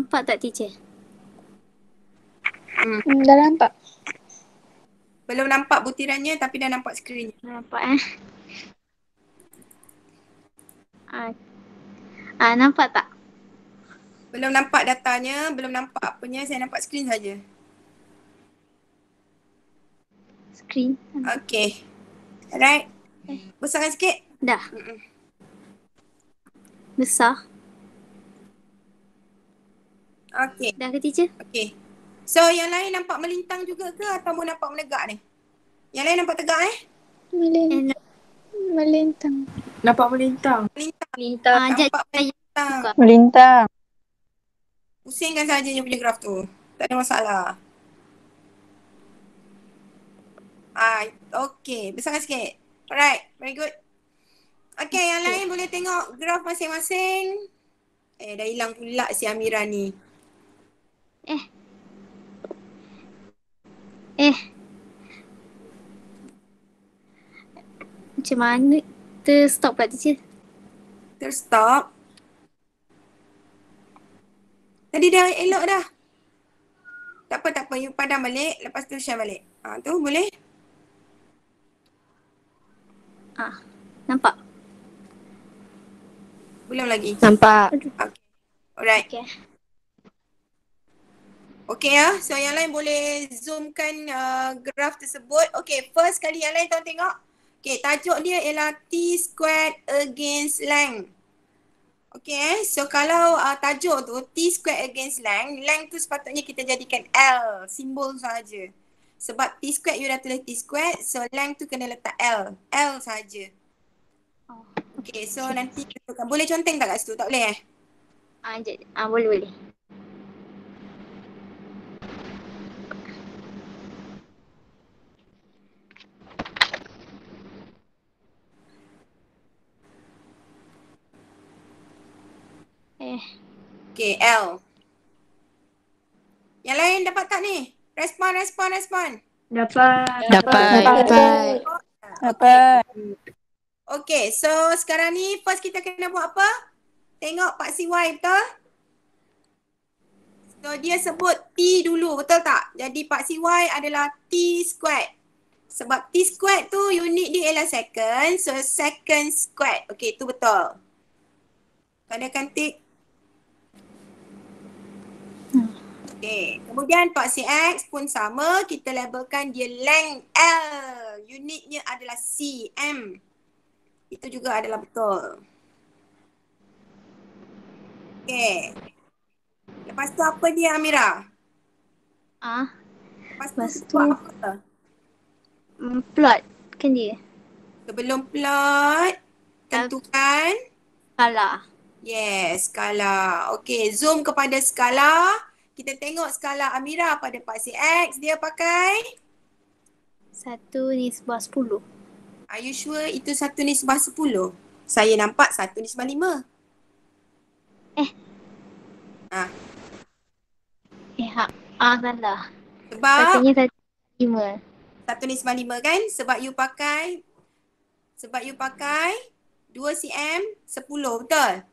Nampak tak teacher? Dah nampak. Belum nampak butirannya tapi dah nampak skrinnya. Nampak nampak tak? Belum nampak datanya, belum nampak apanya, saya nampak skrin saja. Skrin. Okay. Alright. Besarkan sikit. Dah. Besar. Okay. Dah ke teacher? Okay. So yang lain nampak melintang juga ke atau mau nampak menegak ni? Yang lain nampak tegak Melintang. Nampak melintang. Melintang. Nampak melintang. Melintang. Pusingkan saja yang punya graf tu. Tak ada masalah. Okay. Besarkan sikit. Alright. Very good. Okay. Yang lain boleh tengok graf masing-masing. Dah hilang pula si Amira ni. Macam mana? Terstop pula teacher. Terstop. Tadi dah elok dah. Tak apa. You padam balik. Lepas tu share balik. Tu boleh? Nampak? Belum lagi. Nampak. Okay. Alright. Okay. Okay ya. So yang lain boleh zoomkan graf tersebut. Okay. First kali yang lain tolong tengok. Okay. Tajuk dia ialah T squared against length. Okay. So kalau tajuk tu T squared against length. Length tu sepatutnya kita jadikan L. Simbol saja. Sebab T squared you dah tulis T squared. So length tu kena letak L. L saja. Okay. So nanti boleh conteng tak kat situ? Tak boleh Boleh. Okay, L. Yang lain dapat tak ni? Respon. Dapat. Okay, so sekarang ni first kita kena buat apa? Tengok Pak CY, betul? So dia sebut T dulu, betul tak? Jadi Pak CY adalah T squared. Sebab T squared tu unit dia ialah second. So second squared. Okay, tu betul. Tanda kantik. Okay. Kemudian Pak CX pun sama. Kita labelkan dia length L. Unitnya adalah cm. Itu juga adalah betul. Okay. Lepas tu apa dia Amira? Lepas tu buat apa? Plot kan dia? Sebelum plot, tentukan Skala. yes, skala. Okay, zoom kepada skala. Kita tengok skala Amira pada Pak CX. Dia pakai 1/10. Are you sure itu 1/10? Saya nampak 1/5. Salah. Sebab Katanya 1/5. 1/5 kan? Sebab you pakai 2 cm 10, betul?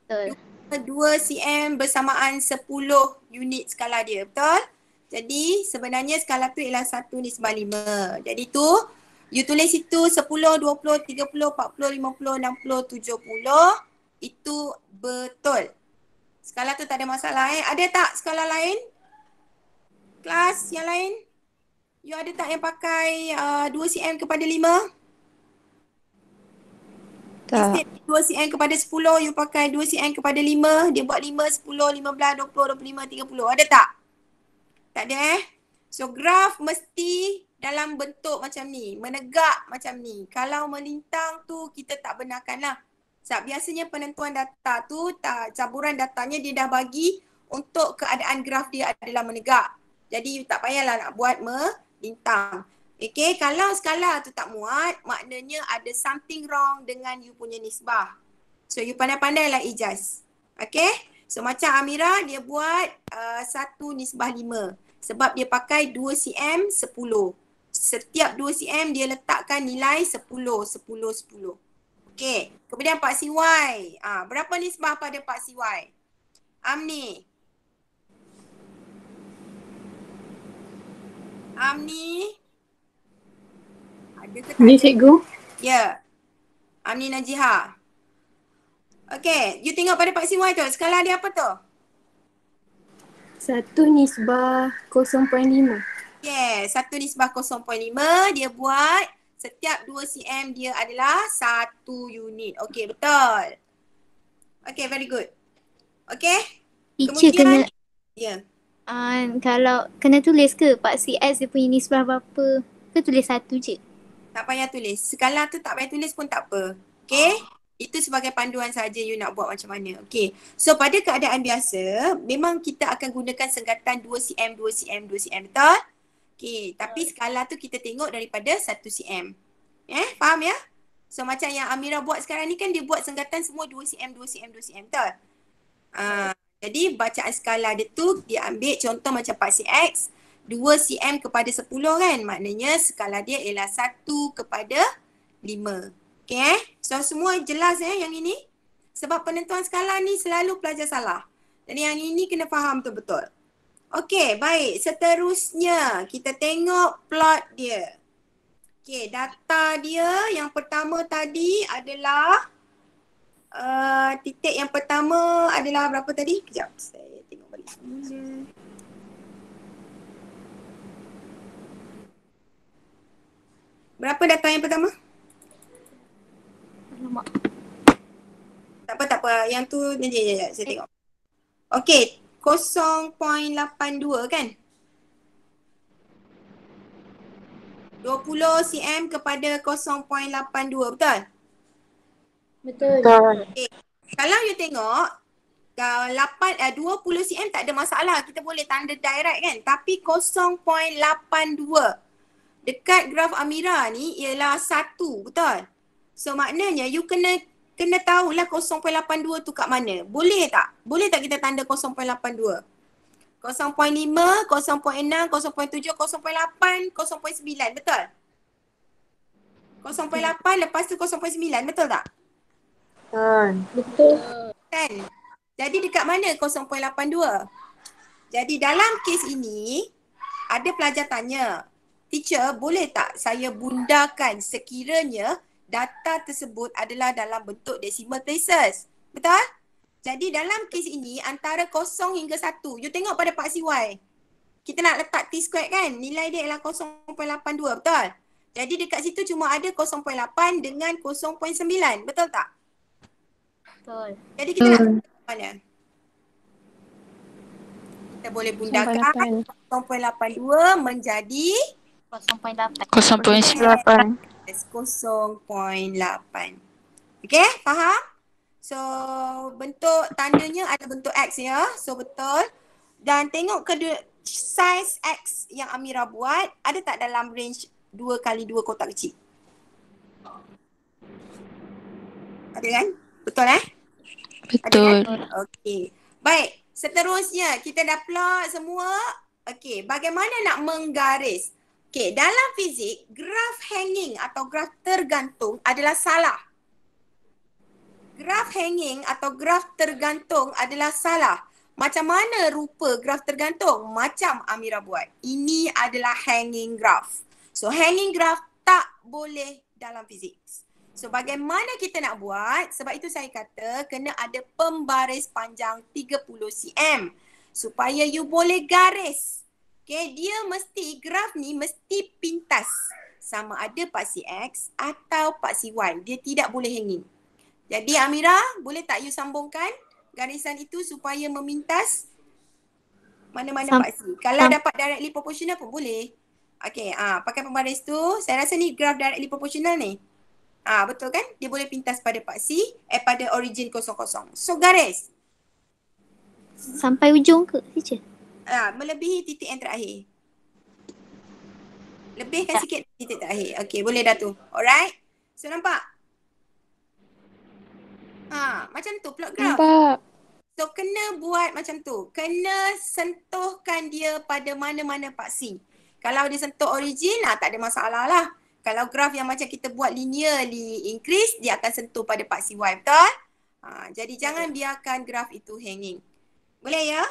Betul. 2 cm bersamaan 10 unit skala dia, betul? Jadi sebenarnya skala tu ialah 1/5. Jadi tu you tulis itu 10, 20, 30, 40, 50, 60, 70. Itu betul. Skala tu tak ada masalah Ada tak skala lain? Kelas yang lain? You ada tak yang pakai 2 cm kepada 5? Tak. Instead 2 cm kepada 10, you pakai 2 cm kepada 5. Dia buat 5, 10, 15, 20, 25, 30. Ada tak? Tak ada So graf mesti dalam bentuk macam ni. Menegak macam ni. Kalau melintang tu kita tak benarkan lah. Sebab biasanya penentuan data tu, caburan datanya dia dah bagi untuk keadaan graf dia adalah menegak. Jadi you tak payahlah nak buat melintang. Okay, kalau skala tu tak muat, maknanya ada something wrong dengan you punya nisbah. So you pandai-pandailah ijaz. Okay, so macam Amira dia buat 1/5. Sebab dia pakai 2 cm 10. Setiap 2 cm dia letakkan nilai 10, 10, 10. Okay, kemudian Pak CY. Berapa nisbah pada Pak CY? Amni. Amni. Ada ke tak Ni ada? cikgu. Ya. Amni Najiha. Okay, you tengok pada Pak CY tu. Skala dia apa tu? 1/0.5. Yes, 1/0.5 dia buat setiap 2 cm dia adalah 1 unit. Okay, betul. Okay, very good. Okay. Teacher kena, Kemudian, ya. kalau kena tulis ke Pak CS dia punya nisbah berapa? Ke tulis satu je? Tak payah tulis. Skala tu tak payah tulis pun tak apa. Okay. Itu sebagai panduan saja you nak buat macam mana. Okay. So pada keadaan biasa, memang kita akan gunakan senggatan 2 cm, 2 cm, 2 cm. Betul? Okay. Tapi skala tu kita tengok daripada 1 cm. Faham ya? So macam yang Amira buat sekarang ni kan dia buat senggatan semua 2 cm, 2 cm, 2 cm. Betul? Jadi bacaan skala dia tu dia ambil contoh macam Pak CX 2 cm kepada 10 kan. Maknanya skala dia ialah 1/5. Okay. So semua jelas yang ini. Sebab penentuan skala ni selalu pelajar salah. Jadi yang ini kena faham tu betul. Okay, baik. Seterusnya kita tengok plot dia. Okay, data dia yang pertama tadi adalah titik yang pertama adalah berapa tadi? Kejap, saya tengok balik semula. Berapa data yang pertama? Alamak. Tak apa. Yang tu, sekejap, saya tengok. Okay, 0.82 kan? 20 cm kepada 0.82, betul? Betul. Okay. Kalau you tengok, 20 cm tak ada masalah. Kita boleh tanda direct kan? Tapi 0.82 dekat graf Amira ni ialah 1, betul? So maknanya you kena tahulah 0.82 tu kat mana. Boleh tak? Boleh tak kita tanda 0.82? 0.5, 0.6, 0.7, 0.8, 0.9, betul? 0.8 lepas tu 0.9, betul tak? Betul. Kan? Jadi dekat mana 0.82? Jadi dalam kes ini, ada pelajar tanya, teacher boleh tak saya bundakan sekiranya data tersebut adalah dalam bentuk decimal places? Betul? Jadi dalam kes ini antara 0 hingga 1, you tengok pada Pak CY. Kita nak letak T-squared kan? Nilai dia ialah 0.82, betul? Jadi dekat situ cuma ada 0.8 dengan 0.9, betul tak? Betul. Jadi kita nak mana? Kita boleh bundakan 0.82 menjadi 0.8. 0.8. 0.8. Okay, faham? So bentuk tandanya ada bentuk X ya. So betul. Dan tengok size X yang Amira buat ada tak dalam range 2x2 kotak kecil? Ada kan? Betul Betul. Ada kan? Okey. Baik, seterusnya kita dah plot semua. Okey, bagaimana nak menggaris? Okey, dalam fizik, graf hanging atau graf tergantung adalah salah. Graf hanging atau graf tergantung adalah salah. Macam mana rupa graf tergantung? Macam Amira buat. Ini adalah hanging graph. So hanging graph tak boleh dalam fizik. So bagaimana kita nak buat? Sebab itu saya kata kena ada pembaris panjang 30 cm. Supaya you boleh garis. Okay, graf ni mesti pintas. Sama ada Pak CX atau Pak CY. Dia tidak boleh hanging. Jadi Amira, boleh tak you sambungkan garisan itu supaya memintas mana-mana Pak C. Kalau dapat directly proportional pun boleh. Okay, pakai pembaris tu. Saya rasa ni graf directly proportional ni. Betul kan? Dia boleh pintas pada Pak C, pada origin 00. So garis. Sampai ujung ke, teacher? Melebihi titik yang terakhir. Lebihkan sikit titik terakhir. Okay, boleh dah tu. Alright? So nampak? Macam tu plot graph. Nampak. So kena buat macam tu. Kena sentuhkan dia pada mana-mana Pak C. Kalau dia sentuh origin, tak ada masalah lah. Kalau graf yang macam kita buat linearly increase, dia akan sentuh pada Pak CY, betul? Jadi jangan biarkan graf itu hanging. Boleh ya?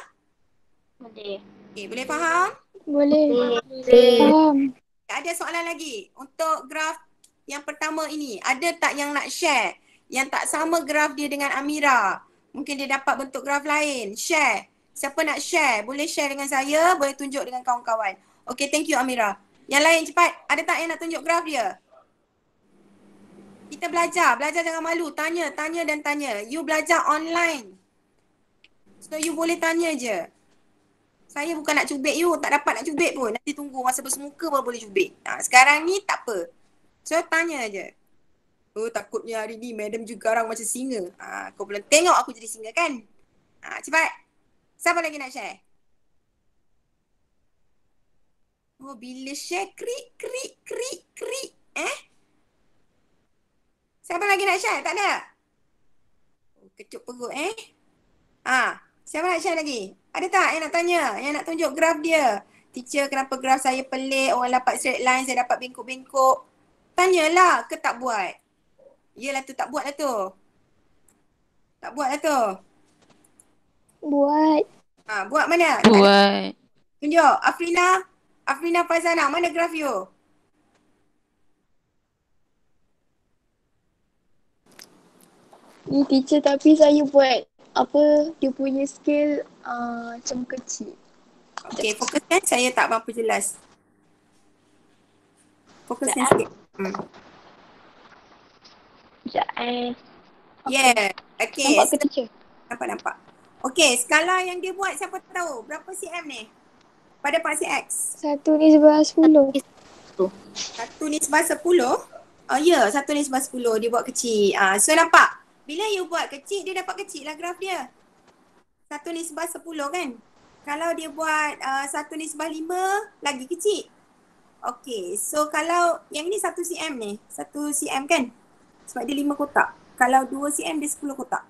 Boleh. Okay, boleh faham? Boleh. Boleh. Faham. Ada soalan lagi untuk graf yang pertama ini. Ada tak yang nak share? Yang tak sama graf dia dengan Amira. Mungkin dia dapat bentuk graf lain. Share. Siapa nak share? Boleh share dengan saya. Boleh tunjuk dengan kawan-kawan. Okay, thank you Amira. Yang lain cepat. Ada tak yang nak tunjuk graf dia? Kita belajar. Belajar jangan malu. Tanya, tanya dan tanya. You belajar online. So you boleh tanya je. Saya bukan nak cubit you. Tak dapat nak cubit pun. Nanti tunggu masa bersemuka baru boleh cubit. Sekarang ni tak apa. So tanya je. Oh takutnya hari ni madam juga orang macam singa. Kau belum tengok aku jadi singa kan? Cepat. Siapa lagi nak share? Oh bila share krik krik krik krik. Siapa lagi nak share? Tak ada? Oh, kecut perut siapa nak share lagi? Ada tak yang nak tanya? Yang nak tunjuk graf dia? Teacher kenapa graf saya pelik? Orang dapat straight line, saya dapat bengkok-bengkok. Tanyalah ke tak buat? Yelah tu tak buat lah tu. Tak buat lah tu. Buat. Buat mana? Buat. Tunjuk. Afrina. Afrina Fazana. Mana graf you? Ni teacher tapi saya buat apa dia punya scale macam kecil. Okay, fokuskan. Saya tak berapa jelas. Fokuskan sikit. Sekejap Yeah. Okay. Nampak ke teacher? Nampak. Okay, skala yang dia buat siapa tahu? Berapa cm ni? Pada paksi X. 1/10. 1/10? Oh ya, 1/10 dia buat kecil. So nampak? Bila you buat kecil, dia dapat kecil lah graf dia. 1/10 kan? Kalau dia buat 1/5, lagi kecil. Okay, so kalau yang ni 1 cm ni. 1 cm kan? Sebab dia 5 kotak. Kalau 2 cm, dia 10 kotak.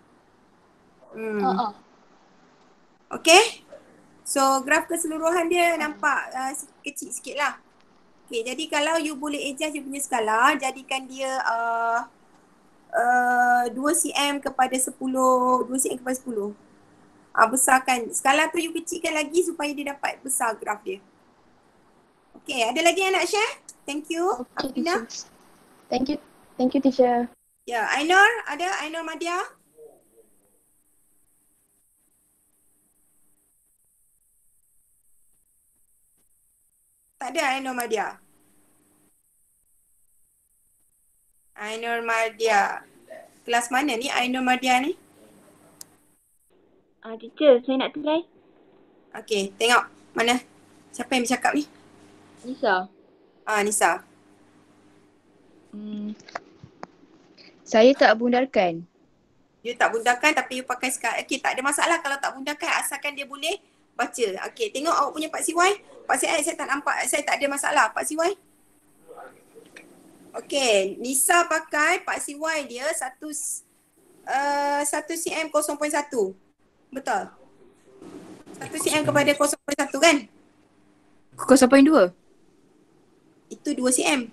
Okay? So graf keseluruhan dia nampak kecil sikit lah. Okay, jadi kalau you boleh adjust you punya skala, jadikan dia 2 cm kepada 10, 2 cm kepada 10. Besarkan. Skala tu you kecilkan lagi supaya dia dapat besar graf dia. Okay, ada lagi yang nak share? Thank you. Okay, Afina. teacher. Thank you teacher. Ya, Ainur ada? Ainur Madia? Tak ada Ainur Madia? Ainur Madia. Kelas mana ni Ainur Madia ni? Teacher, saya nak try. Okay, tengok. Mana? Siapa yang bercakap ni? Nisa. Nisa. Saya tak bundarkan. You tak bundarkan tapi you pakai skala. Okay, tak ada masalah kalau tak bundarkan asalkan dia boleh baca. Okay, tengok awak punya Pak CY. Pak CY saya tak nampak, saya tak ada masalah. Pak CY. Okay, Nisa pakai Pak CY dia 1 cm 0.1. Betul? 1 cm kepada 0.1 kan? 0.2. Itu 2 cm.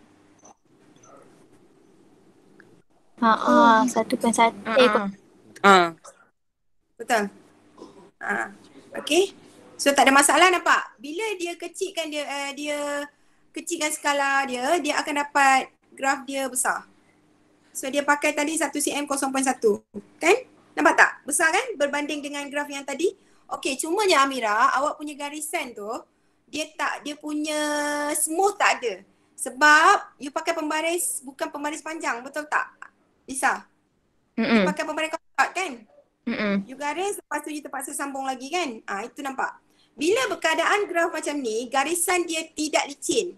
1.1. Betul? Okay. So tak ada masalah nampak? Bila dia kecilkan dia kecilkan skala dia, dia akan dapat graf dia besar. So dia pakai tadi 1 cm 0.1. Kan? Nampak tak? Besar kan? Berbanding dengan graf yang tadi. Okay, cumanya Amira, awak punya garisan tu, dia punya smooth tak ada. Sebab you pakai pembaris, bukan pembaris panjang, betul tak? Lisa? You pakai pembaris kotak kan? You garis, lepas tu you terpaksa sambung lagi kan? Itu nampak. Bila berkeadaan graf macam ni, garisan dia tidak licin.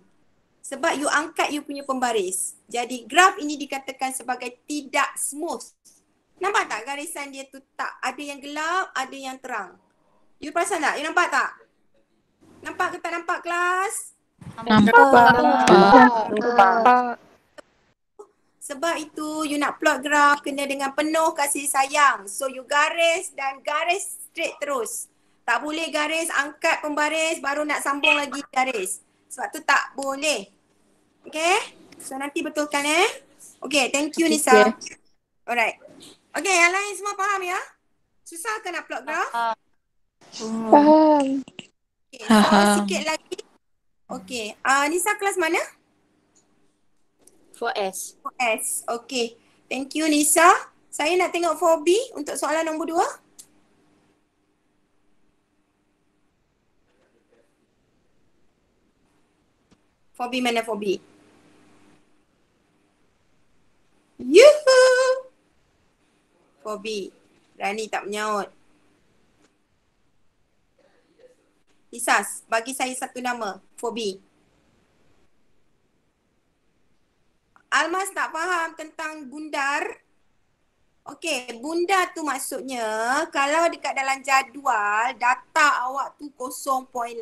Sebab you angkat you punya pembaris. Jadi graf ini dikatakan sebagai tidak smooth. Nampak tak garisan dia tu tak ada yang gelap, ada yang terang. You perasan tak? You nampak tak? Nampak ke tak nampak kelas? Nampak. Sebab itu you nak plot graf kena dengan penuh kasih sayang. So you garis dan garis straight terus. Tak boleh garis, angkat pembaris baru nak sambung lagi garis. Sebab tu tak boleh. Okay? So nanti betulkan Okay, thank you Nisa. Alright. Okay, yang lain semua faham ya? Susah ke nak plot graf? Faham. Okay, so sikit lagi Okay. Nisa kelas mana? 4S. 4S. Okay. Thank you Nisa. Saya nak tengok 4B untuk soalan nombor 2. Fobi mana fobi? Yuhu! Fobi. Rani tak menyaut. Lisas, bagi saya satu nama. Fobi. Almas tak faham tentang bundar. Okey, bundar tu maksudnya kalau dekat dalam jadual data awak tu 0.82.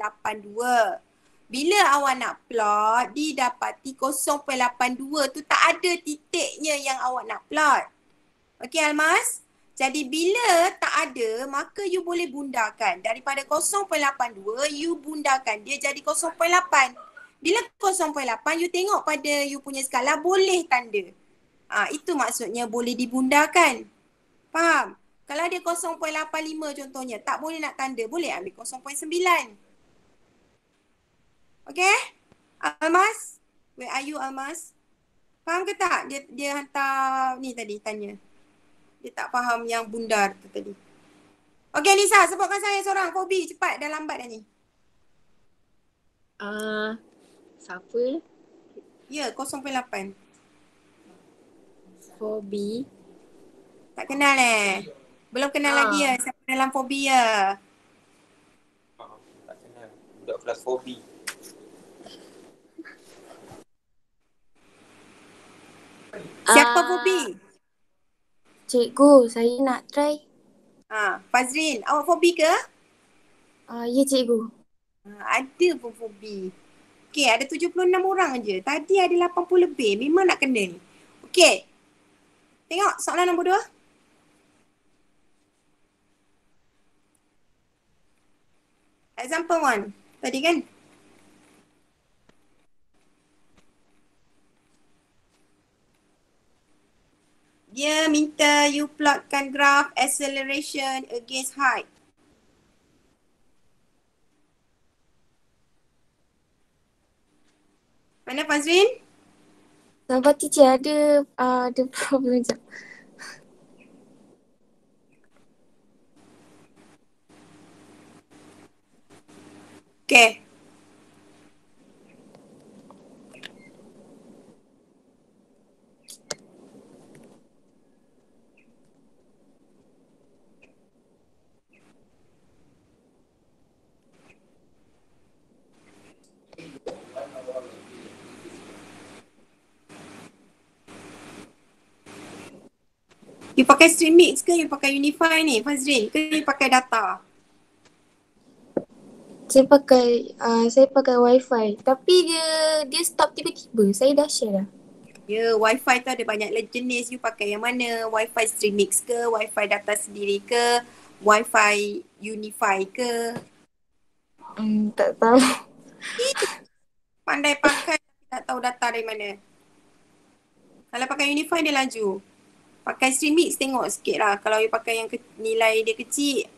Bila awak nak plot, didapati 0.82 tu tak ada titiknya yang awak nak plot. Okey Almas? Jadi bila tak ada, maka you boleh bundarkan. Daripada 0.82, you bundarkan. Dia jadi 0.8. Bila 0.8, you tengok pada you punya skala boleh tanda. Itu maksudnya boleh dibundarkan. Faham? Kalau dia 0.85 contohnya, tak boleh nak tanda. Boleh ambil 0.9. Okay? Almas? Where are you Almas? Faham ke tak? Dia hantar ni tadi tanya. Dia tak faham yang bundar tu tadi. Okay Nisa, sebutkan saya seorang. Fobi, cepat. Dah lambat dah ni. Siapa? Ya, 0.8. Fobi. Tak kenal Belum kenal lagi ya. Siapa dalam fobi ya? Tak kenal. Budak kelas fobi. Siapa fobi? Cikgu, saya nak try. Fazrin, awak fobi ke? Ya cikgu. Ada pun fobi. Okay, ada 76 orang je. Tadi ada 80 lebih. Memang nak kena ni. Okay. Tengok soalan nombor 2. Example 1. Tadi kan? Dia minta you plotkan graph acceleration against height. Mana Fazrin? Sahabat teacher ada problem sekejap. Okay. You pakai Streamix ke you pakai Unify ni Fazrin? Ke you pakai data? Saya pakai wifi. Tapi dia stop tiba-tiba. Saya dah share dah. Ya, Wi-Fi tu ada banyak jenis. You pakai yang mana? Wi-Fi Streamix ke? Wi-Fi data sendiri ke? Wi-Fi Unify ke? Tak tahu. Pandai pakai tapi tak tahu data dari mana. Kalau pakai Unify dia laju. Pakai Streamix tengok sikit lah. Kalau you pakai yang nilai dia kecil,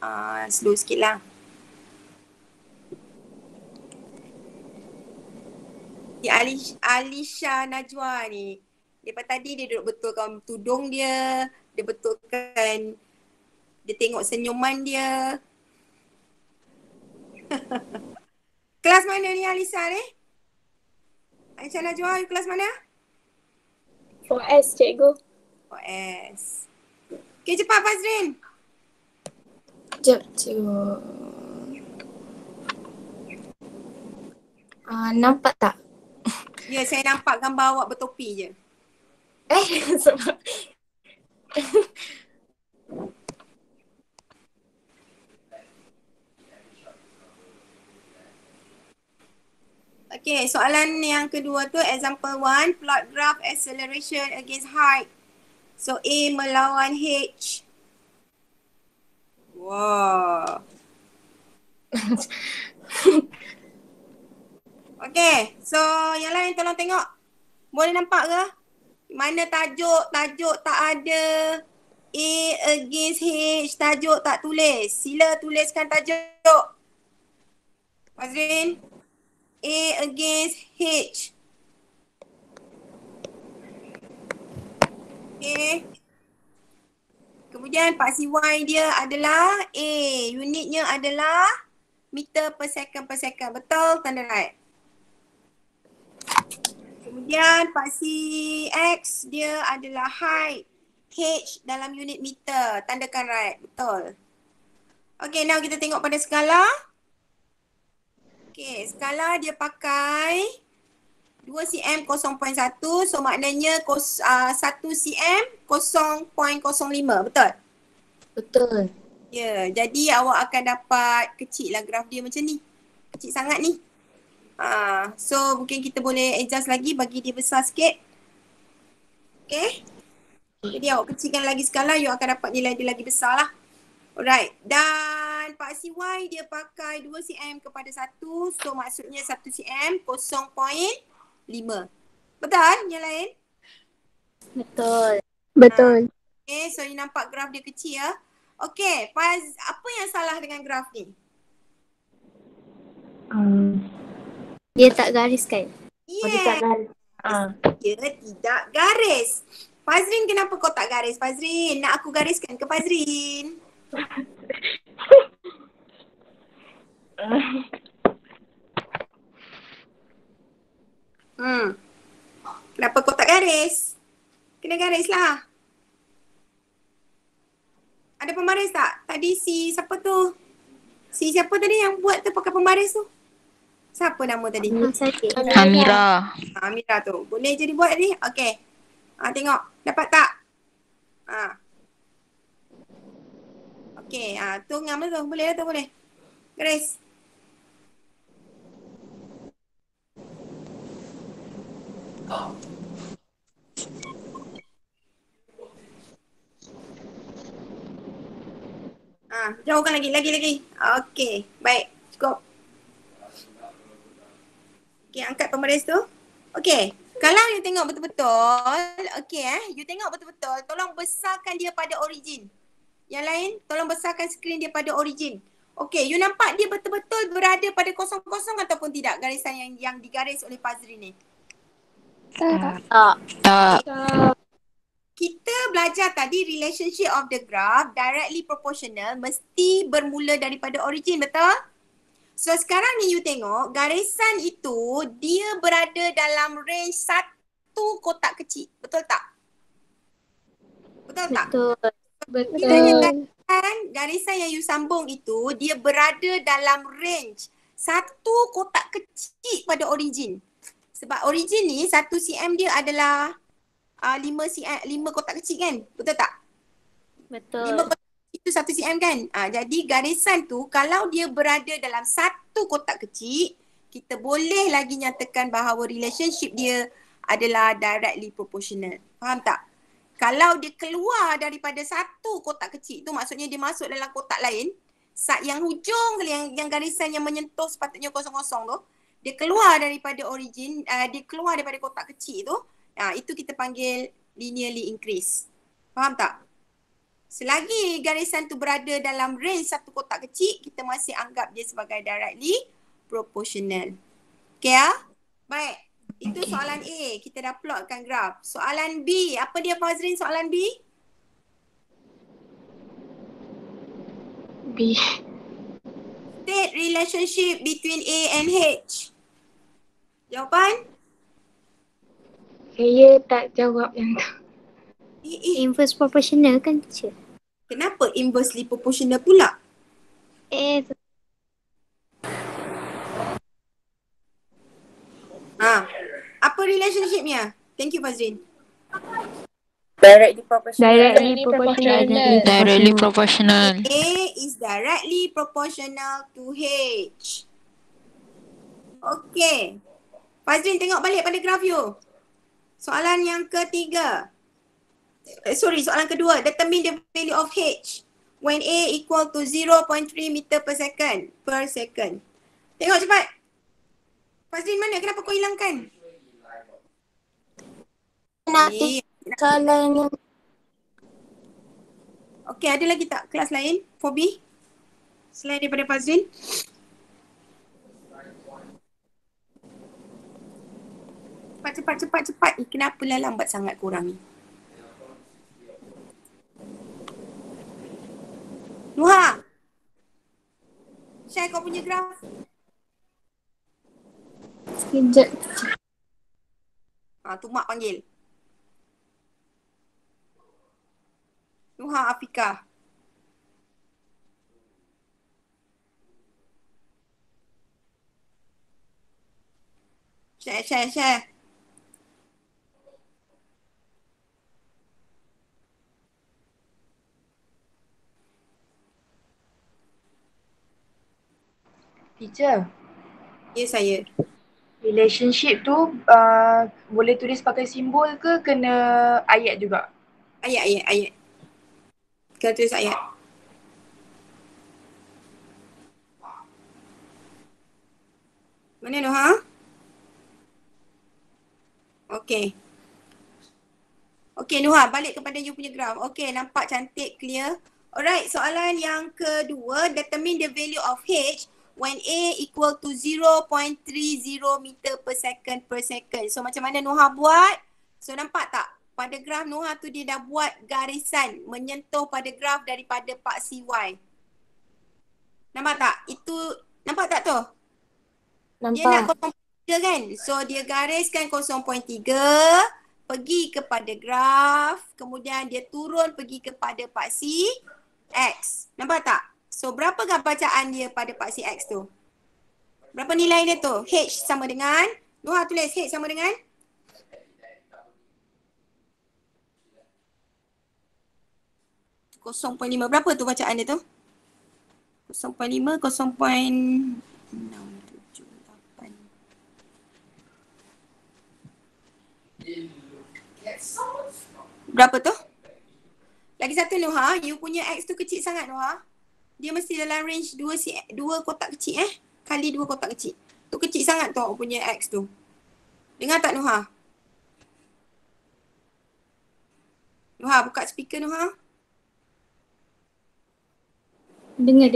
slow sikit lah. Si Alisha Najwa ni, daripada tadi dia duduk betulkan tudung dia, dia betulkan, dia tengok senyuman dia. Kelas mana ni Alisha ni? Alisha Najwa, you kelas mana? 4S cikgu. OS. Okay, cepat Fazrin. Sekejap cikgu. Nampak tak? Ya, saya nampak gambar awak bertopi je. Sebab Okay, soalan yang kedua tu example 1, plot graph acceleration against height. So A melawan H. Wow. Okay, so yang lain tolong tengok. Boleh nampak ke? Mana tajuk? Tajuk tak ada. A against H, tajuk tak tulis. Sila tuliskan tajuk. Fazrin. A against H. Okay. Kemudian paksi Y dia adalah A. Unitnya adalah meter per second per second. Betul? Tanda right. Kemudian paksi X dia adalah height. H dalam unit meter. Tandakan right. Betul. Okay, now kita tengok pada skala. Okay, skala dia pakai 2 cm 0.1. So maknanya 1 cm 0.05. Betul? Betul. Ya, jadi awak akan dapat kecil lah graf dia macam ni. Kecil sangat ni. So mungkin kita boleh adjust lagi, bagi dia besar sikit. Okay. Jadi awak kecilkan lagi skala, you akan dapat nilai dia lagi besar lah. Alright. Dan paksi Y dia pakai 2 cm kepada 1. So maksudnya 1 cm 0.5. Betul yang lain? Betul. Betul. Okay, so you nampak graf dia kecil ya. Okay, apa yang salah dengan graf ni? Dia tak gariskan. Yeah, dia tidak garis. Fazrin, kenapa kau tak garis? Fazrin, nak aku gariskan ke Fazrin? Kenapa kau tak garis? Kena garis lah. Ada pembaris tak? Tadi siapa tu? Siapa tadi yang buat tu pakai pembaris tu? Siapa nama tadi? Saya. Amira. Amira tu. Boleh jadi buat ni? Okay. Tengok. Dapat tak? Okay. Tu ngam tu. Boleh lah tu, boleh. Garis. Jauhkan lagi. Okay. Baik. Cukup. Okay, angkat pembaris tu. Okay. Kalau you tengok betul-betul, you tengok betul-betul, tolong besarkan dia pada origin. Yang lain, tolong besarkan skrin dia pada origin. Okay, you nampak dia betul-betul berada pada kosong-kosong ataupun tidak garisan yang digaris oleh Fazrin ni? Tak. Kita belajar tadi relationship of the graph directly proportional mesti bermula daripada origin, betul? So sekarang ni you tengok garisan itu dia berada dalam range satu kotak kecil. Betul tak? Betul tak? Betul. Kita katakan garisan yang you sambung itu dia berada dalam range satu kotak kecil pada origin. Sebab origin ni 1 cm dia adalah 5 kotak kecil kan? Betul tak? Betul. 5 kotak itu 1 cm kan? Jadi garisan tu kalau dia berada dalam satu kotak kecil, kita boleh lagi nyatakan bahawa relationship dia adalah directly proportional. Faham tak? Kalau dia keluar daripada satu kotak kecil tu, maksudnya dia masuk dalam kotak lain, yang hujung yang garisan yang menyentuh sepatutnya kosong-kosong tu, dia keluar daripada origin, dia keluar daripada kotak kecil tu, itu kita panggil linearly increase. Faham tak? Selagi garisan tu berada dalam range satu kotak kecil, kita masih anggap dia sebagai directly proportional. Okay ya? Baik. Itu soalan A. Kita dah plotkan graf. Soalan B. Apa dia Fazrin soalan B? State relationship between A and H. Jawapan? Saya tak jawab yang tu. Inverse proportional kan teacher? Kenapa inversely proportional pula? Apa relationshipnya? Thank you Fazrin. Directly proportional. Directly proportional. A is directly proportional to H. Okay. Fazrin tengok balik pada graf you. Soalan yang ketiga. Soalan kedua. Determine the value of H when A equal to 0.3 meter per second. Tengok cepat. Fazrin mana? Kenapa kau hilangkan? Soalan yang Okay, ada lagi tak kelas lain? 4B? Selain daripada Fazrin? Cepat. Kenapalah lambat sangat korang ni? Nuha, share kau punya graf. Sekejap. Tu mak panggil. Nuha Afika. Share. Teacher, Ya saya. relationship tu boleh tulis pakai simbol ke kena ayat juga? Ayat. Kena tulis ayat. Mana Nuha? Okay Nuha, balik kepada you punya graph. Okay, nampak cantik, clear. Alright, soalan yang kedua, determine the value of H when A equal to 0.30 meter per second. So macam mana Nuha buat? So nampak tak? Pada graf Nuha tu dia dah buat garisan menyentuh pada graf daripada paksi Y. Nampak tak? Nampak tak tu? Dia nak 0.3 kan? So dia gariskan 0.3, pergi kepada graf, kemudian dia turun pergi kepada paksi X. Nampak tak? So berapakah bacaan dia pada paksi X tu? Berapa nilai dia tu? H sama dengan, Nuha tulis H sama dengan 0.5. Berapa tu bacaan dia tu? 0.5, 0.6, 7, 8. Berapa tu? Lagi satu Nuha, you punya X tu kecil sangat Nuha. Dia mesti dalam range 2 kotak kecil kali 2 kotak kecil. Tu kecil sangat tu awak punya X tu. Dengar tak Nuha? Nuha, buka speaker Nuha. Dengar.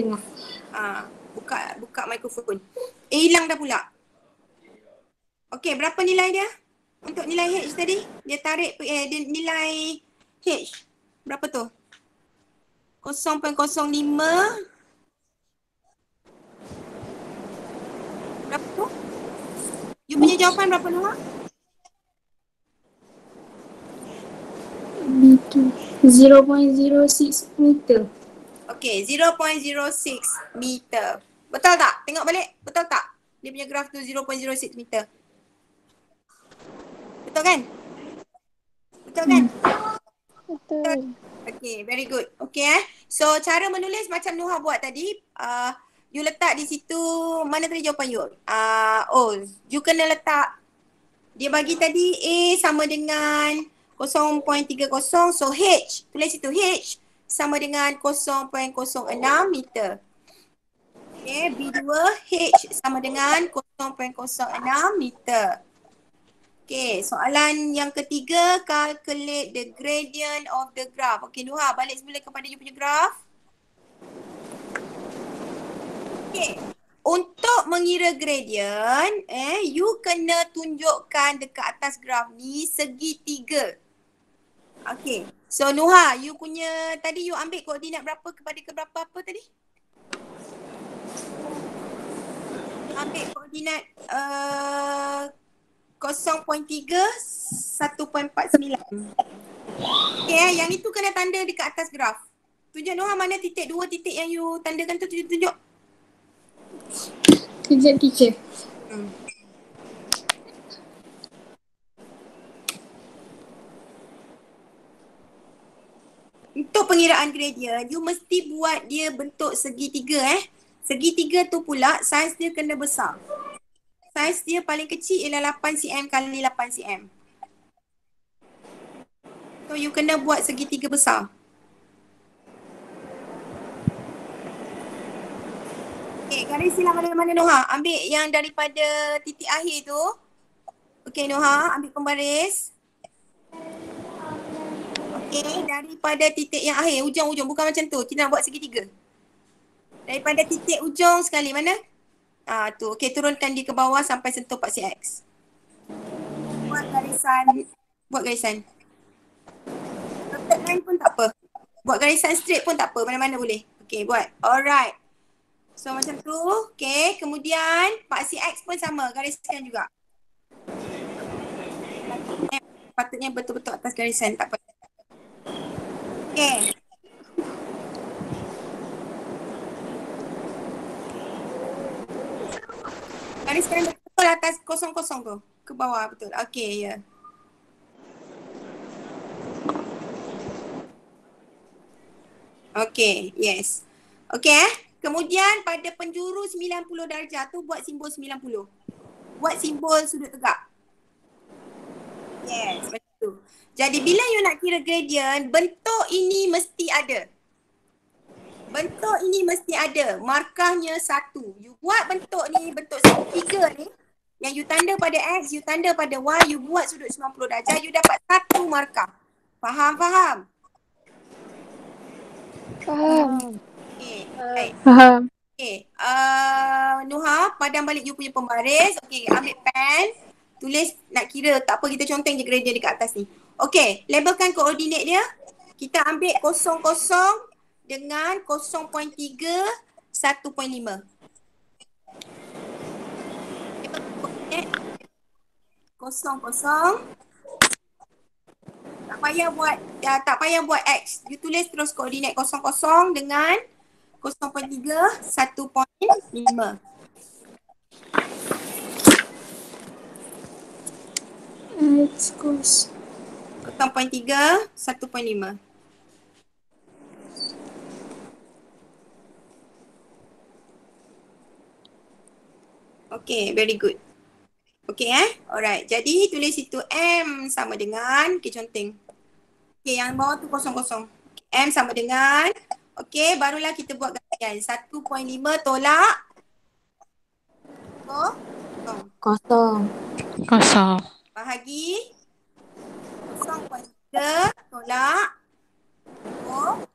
Buka mikrofon. Hilang dah pula. Okey, berapa nilai dia? Untuk nilai H tadi, dia tarik dia nilai H. Berapa tu? 0.05. Berapa tu? You punya jawapan berapa Nuha? Itu 0.06 meter. Okey, 0.06 meter. Betul tak? Tengok balik. Betul tak? Dia punya graf tu 0.06 meter. Betul kan? Betul. Okay, very good. Okay So cara menulis macam Nuha buat tadi, you letak di situ, mana tadi jawapan you? You kena letak, dia bagi tadi A sama dengan 0.30, so H, tulis situ H sama dengan 0.06 meter. Okay, B2 H sama dengan 0.06 meter. Okay, soalan yang ketiga, calculate the gradient of the graph. Okay, Nuha, balik semula kepada you punya graph. Okay, untuk mengira gradient, you kena tunjukkan dekat atas graf ni segitiga. Okay, so Nuha, you punya, tadi you ambil koordinat berapa kepada ke berapa apa tadi? Ambil koordinat 0.3, 1.49. Okay, yang itu kena tanda dekat atas graf. Tunjuk Nuha mana titik, 2 titik yang you tandakan tu, tunjuk. Kejap teacher. Untuk pengiraan gradient, you mesti buat dia bentuk segitiga Segitiga tu pula saiz dia kena besar. Saiz dia paling kecil ialah 8 cm kali 8 cm. So you kena buat segitiga besar. Okay, garis silang mana-mana Nuha. Ambil yang daripada titik akhir tu. Okay Nuha, ambil pembaris. Okay, daripada titik yang akhir, ujung-ujung, bukan macam tu. Kita nak buat segitiga. Daripada titik ujung sekali, mana? Tu, okay, turunkan dia ke bawah sampai sentuh paksi X. Buat Buat garisan. Dotted line pun tak apa. Buat garisan straight pun tak apa. Mana-mana boleh. Okay, buat. Alright. So macam tu. Okay, kemudian Pak CX pun sama. Gariskan juga. Patutnya betul-betul atas garisan. Tak apa. Okay. Gariskan betul atas kosong-kosong tu. Ke bawah betul. Okay, ya. Yeah. Okay, yes. Okay, kemudian pada penjuru 90 darjah tu buat simbol 90. Buat simbol sudut tegak. Yes, macam tu. Jadi bila you nak kira gradient, bentuk ini mesti ada. Bentuk ini mesti ada. Markahnya satu. You buat bentuk ni, bentuk segitiga ni. Yang you tanda pada X, you tanda pada Y, you buat sudut 90 darjah, you dapat satu markah. Faham? Faham. Okay, baik. Faham. Okay, Nuha, padam balik you punya pembaris. Okay, ambil pen. Tulis, nak kira, tak apa, kita conteng je gradient dekat atas ni. Okay, labelkan koordinat dia. Kita ambil 00 dengan 0.3, 1.5. 00. Tak payah buat X. You tulis terus koordinat 00 dengan 0.3, 1.5. X cos 0.3, 1.5. Okay, very good. Okay alright. Jadi tulis itu M sama dengan, okay conteng. Okay, yang bawah tu 00. M sama dengan, okay barulah kita buat garisan. 1.5 tolak. kosong. Bahagi 0.3 tolak 0.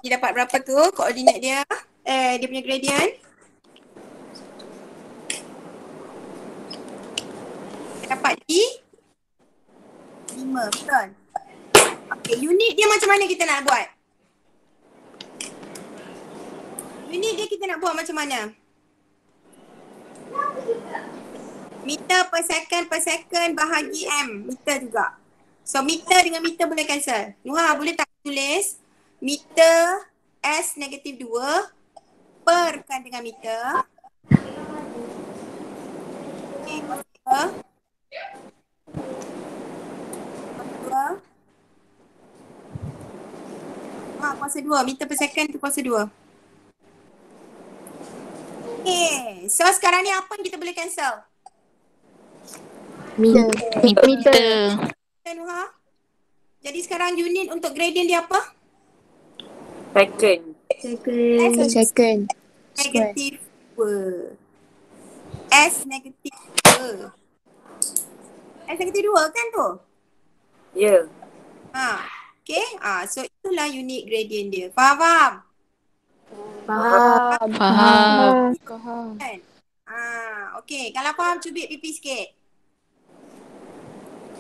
Jadi dapat berapa tu koordinat dia? Dia punya gradient. Dapat di 5, betul? Okay, unit dia macam mana kita nak buat? Unit dia kita nak buat macam mana? Meter per second bahagi M. Meter juga. So meter dengan meter boleh cancel. Nuha boleh tak tulis meter S negatif 2 perkan dengan meter. Okay, kuasa 2. Meter per second tu kuasa 2. Okay. So sekarang ni apa yang kita boleh cancel? Meter. Nuha. Jadi sekarang unit untuk gradient dia apa? Second. Second. Negatif 2. S negatif 2. S negatif 2 kan tu? Ya. Okay. So itulah unit gradient dia. Faham? Faham. Kan? Okay. Kalau faham cubit pipi sikit.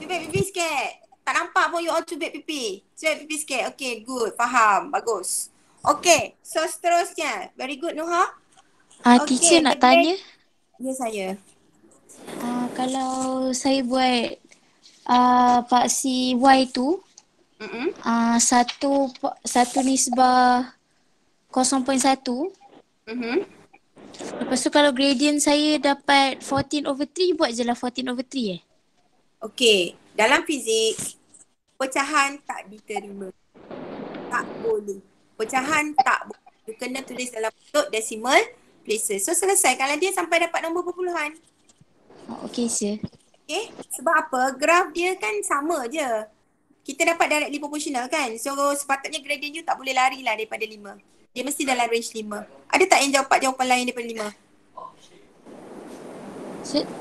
Cubit pipi sikit. Tak nampak pun you all cubit pipi. Cubit pipi sikit. Okay, good. Faham. Bagus. Okay. So seterusnya. Very good Nuha. Teacher nak tanya. Ya saya. Kalau saya buat paksi Y tu satu nisbah 0.1. Lepas tu kalau gradient saya dapat 14/3, buat je lah 14/3 Okay. Dalam fizik, pecahan tak diterima. Tak boleh. Pecahan tak boleh. You kena tulis dalam bentuk decimal places. So selesai. Kalau dia sampai dapat nombor perpuluhan. Okay sir. Okay. Sebab apa? Graf dia kan sama je. Kita dapat directly proportional kan. So sepatutnya gradient you tak boleh lari lah daripada 5. Dia mesti dalam range 5. Ada tak yang jawapan lain daripada 5?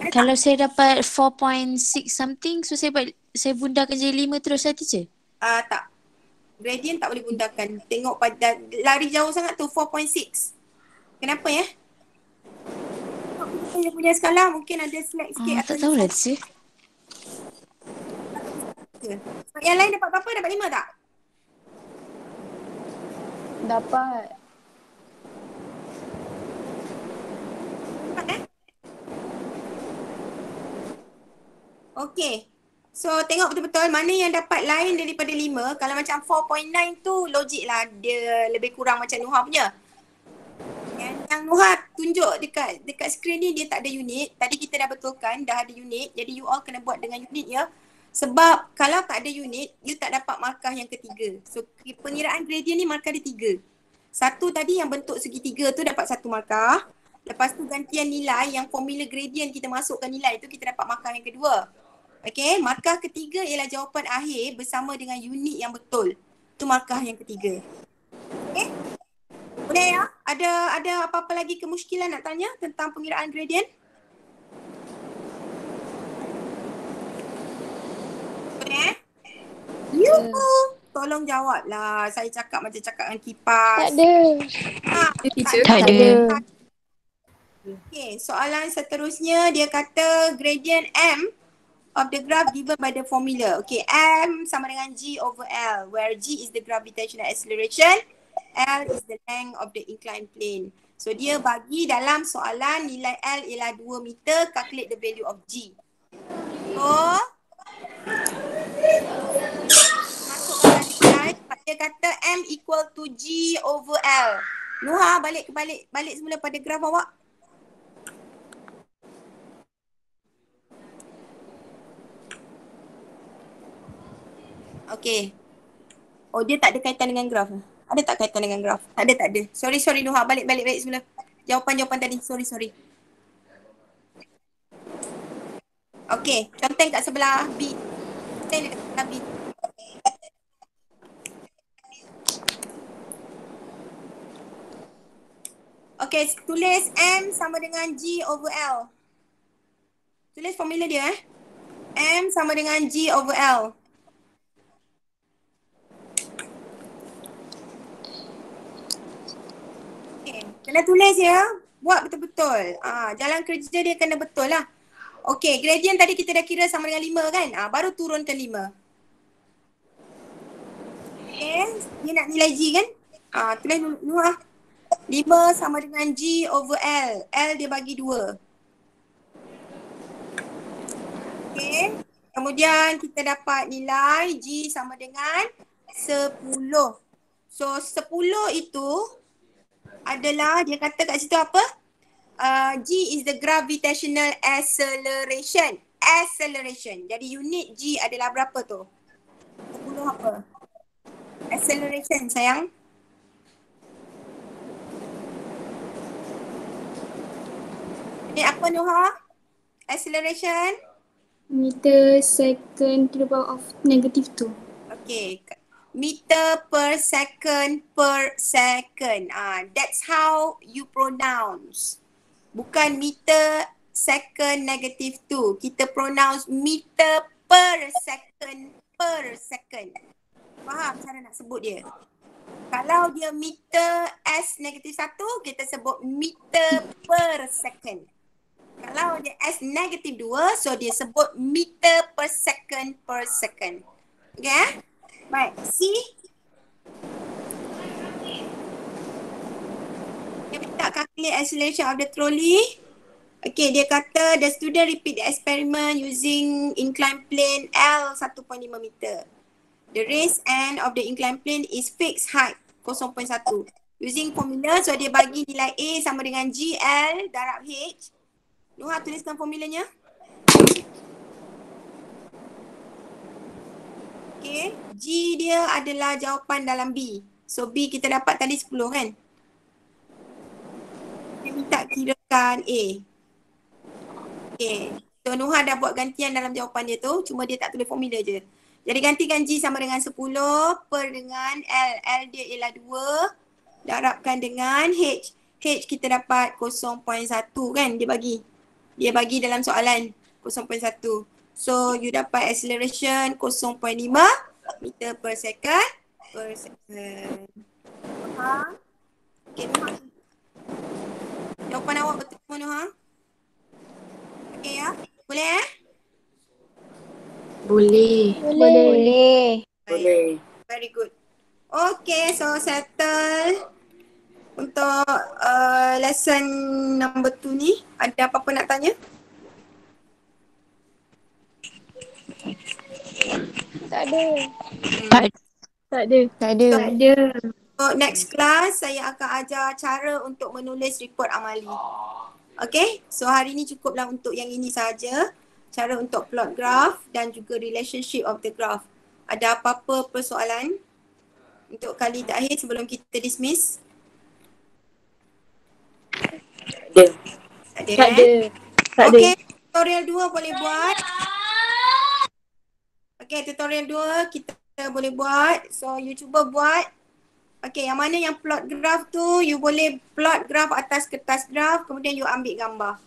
Kalau saya dapat 4.6 something, so saya bundahkan jadi 5 terus lah teacher? Tak. Gradient tak boleh bundahkan. Tengok pada lari jauh sangat tu 4.6. Kenapa ya? Kita punya skala mungkin ada slack sikit. Tak tahulah teacher. ke? Yang lain dapat berapa? Dapat 5 tak? Dapat. Dapat Okay. So tengok betul-betul mana yang dapat lain daripada 5. Kalau macam 4.9 tu logik lah dia lebih kurang macam Nuha punya. Yang Nuha tunjuk dekat skrin ni dia tak ada unit. Tadi kita dah betulkan dah ada unit. Jadi you all kena buat dengan unit ya. Sebab kalau tak ada unit, you tak dapat markah yang ketiga. So pengiraan gradient ni markah dia 3. Satu tadi yang bentuk segitiga tu dapat 1 markah. Lepas tu gantian nilai yang formula gradient kita masukkan nilai tu kita dapat markah yang kedua. Okay, markah ketiga ialah jawapan akhir bersama dengan unit yang betul. Itu markah yang ketiga. Okay, boleh ya? Ada apa-apa lagi kemusykilan nak tanya tentang pengiraan gradient? Boleh? Yuhu! Tolong jawablah. Saya cakap macam cakap dengan kipas. Tak ada. Tak ada. Okay, soalan seterusnya dia kata gradient M of the graph given by the formula. Okay, M sama dengan G over L where G is the gravitational acceleration, L is the length of the inclined plane. So dia bagi dalam soalan nilai L ialah 2 meter, calculate the value of G. So masukkan nilai, dia kata M equal to G over L. Nuha balik semula pada graf awak. Okay. Oh dia tak ada kaitan dengan graf. Ada tak kaitan dengan graf? Tak ada. Sorry Nuha, balik semula. Jawapan tadi. Sorry. Okay, conteng kat sebelah B. Conteng dekat sebelah B. Okay, tulis M sama dengan G over L. Tulis formula dia M sama dengan G over L. Kena tulis ya. Buat betul-betul. Jalan kerja dia kena betul lah. Okay, gradient tadi kita dah kira sama dengan 5 kan? Baru turunkan 5. Okay, dia nak nilai G kan? Tulis dulu lah. 5 sama dengan G over L. L dia bagi 2. Okay, kemudian kita dapat nilai G sama dengan 10. So 10 itu adalah dia kata kat situ apa? G is the gravitational acceleration. Jadi unit G adalah berapa tu? 10 apa? Acceleration sayang. Ini apa Nuha? Acceleration? Meter second to the power of -2. Okay. Meter per second. That's how you pronounce. Bukan meter second -2. Kita pronounce meter per second. Faham cara nak sebut dia? Kalau dia meter S-1, kita sebut meter per second. Kalau dia S-2, so dia sebut meter per second. Okay? Baik, C. Dia minta calculate acceleration of the trolley. Okay, dia kata the student repeat the experiment using inclined plane L 1.5 meter. The raised end of the inclined plane is fixed height 0.1. Using formula, so dia bagi nilai A sama dengan GL darab H. Nuha tuliskan formulanya. Okay, G dia adalah jawapan dalam B. So B kita dapat tadi 10 kan? Dia minta kirakan A. Okay, so Nuha dah buat gantian dalam jawapan dia tu. Cuma dia tak tulis formula je. Jadi gantikan G sama dengan 10 per dengan L. L dia ialah 2. Darabkan dengan H. H kita dapat 0.1 kan dia bagi. Dia bagi dalam soalan 0.1. So you dapat acceleration 0.5 meter per second. Faham? Okay, Nuha. Jawapan awak betul semua Nuha? Okay ya? Boleh Boleh. Boleh. Baik. Very good. Okay, so settle untuk lesson number 2 ni. Ada apa-apa nak tanya? Tak ada. Tak Tak ada. tak ada. So next class saya akan ajar cara untuk menulis report amali. Okay, so hari ni cukuplah untuk yang ini saja. Cara untuk plot graph dan juga relationship of the graph. Ada apa-apa persoalan untuk kali terakhir sebelum kita dismiss? Tak ada. Okay, tutorial 2 boleh buat. Okay, tutorial 2 kita boleh buat. So you cuba buat. Okay, yang mana yang plot graph tu, you boleh plot graph atas kertas graph, kemudian you ambil gambar.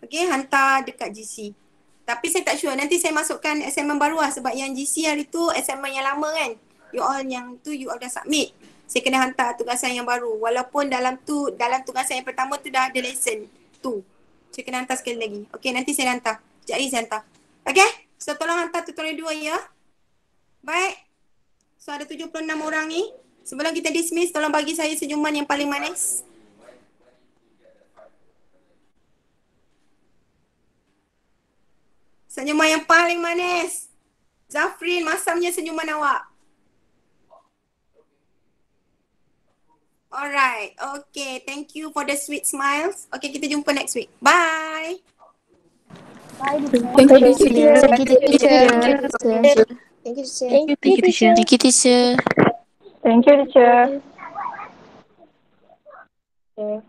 Okay, hantar dekat GC. Tapi saya tak sure, nanti saya masukkan assignment baru lah sebab yang GC hari tu assignment yang lama kan. You all yang tu you all dah submit. Saya kena hantar tugasan yang baru. Walaupun dalam tugasan yang pertama tu dah ada lesson tu. Saya kena hantar sekali lagi. Okay, nanti saya hantar. Sekejap lagi saya hantar. Okay, so tolong hantar tutorial 2 ya. Baik. So ada 76 orang ni. Sebelum kita dismiss, tolong bagi saya senyuman yang paling manis. Senyuman yang paling manis. Zafrin, masamnya senyuman awak. Alright, okay. Thank you for the sweet smiles. Okay, kita jumpa next week. Bye. Thank you, teacher. Thank you, teacher. Thank you, teacher. Thank you, teacher. Thank you, teacher. Thank you, teacher. Okay.